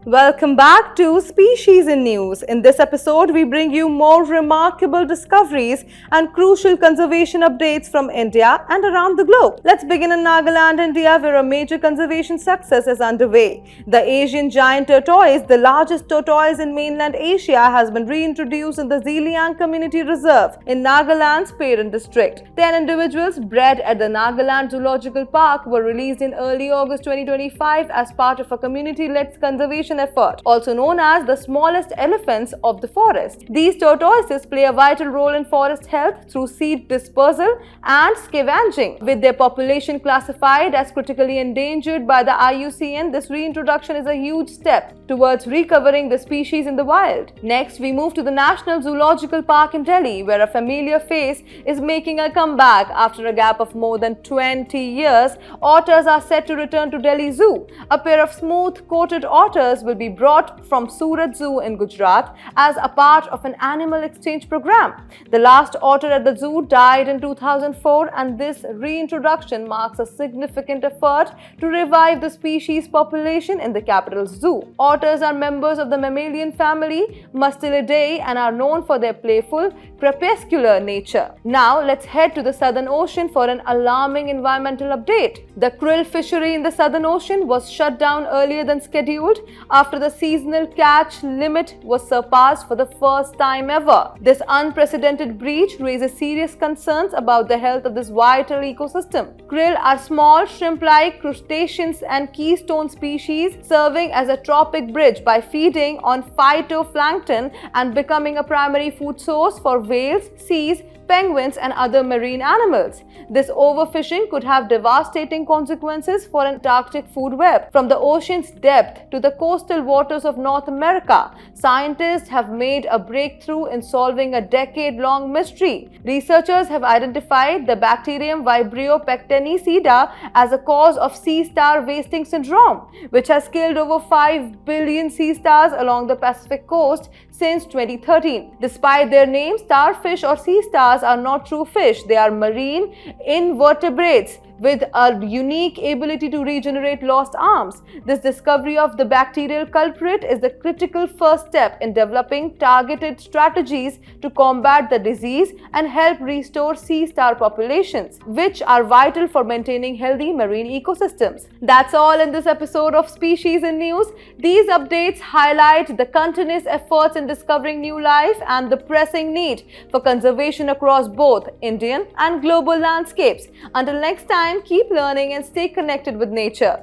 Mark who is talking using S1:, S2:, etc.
S1: Welcome back to Species in News. In this episode, we bring you more remarkable discoveries and crucial conservation updates from India and around the globe. Let's begin in Nagaland, India, where a major conservation success is underway. The Asian giant tortoise, the largest tortoise in mainland Asia, has been reintroduced in the Zeliang Community Reserve in Nagaland's Peren district. 10 individuals bred at the Nagaland Zoological Park were released in early August 2025 as part of a community-led conservation effort, also known as the smallest elephants of the forest. These tortoises play a vital role in forest health through seed dispersal and scavenging. With their population classified as critically endangered by the IUCN, this reintroduction is a huge step towards recovering the species in the wild. Next, we move to the National Zoological Park in Delhi, where a familiar face is making a comeback after a gap of more than 20 years. Otters are set to return to Delhi Zoo. A pair of smooth-coated otters will be brought from Surat Zoo in Gujarat as a part of an animal exchange program. The last otter at the zoo died in 2004, and this reintroduction marks a significant effort to revive the species population in the capital zoo. Otters are members of the mammalian family Mustelidae and are known for their playful, crepuscular nature. Now, let's head to the Southern Ocean for an alarming environmental update. The krill fishery in the Southern Ocean was shut down earlier than scheduled after the seasonal catch limit was surpassed for the first time ever. This unprecedented breach raises serious concerns about the health of this vital ecosystem. Krill are small, shrimp-like crustaceans and keystone species serving as a trophic bridge by feeding on phytoplankton and becoming a primary food source for whales, seals, penguins and other marine animals. This overfishing could have devastating consequences for an Antarctic food web. From the ocean's depth to the coastal waters of North America, scientists have made a breakthrough in solving a decade-long mystery. Researchers have identified the bacterium Vibrio pectinicida as a cause of sea star wasting syndrome, which has killed over 5 billion sea stars along the Pacific coast since 2013. Despite their name, starfish or sea stars are not true fish. They are marine invertebrates with a unique ability to regenerate lost arms. This discovery of the bacterial culprit is the critical first step in developing targeted strategies to combat the disease and help restore sea star populations, which are vital for maintaining healthy marine ecosystems. That's all in this episode of Species in News. These updates highlight the continuous efforts in discovering new life and the pressing need for conservation across both Indian and global landscapes. Until next time, keep learning and stay connected with nature.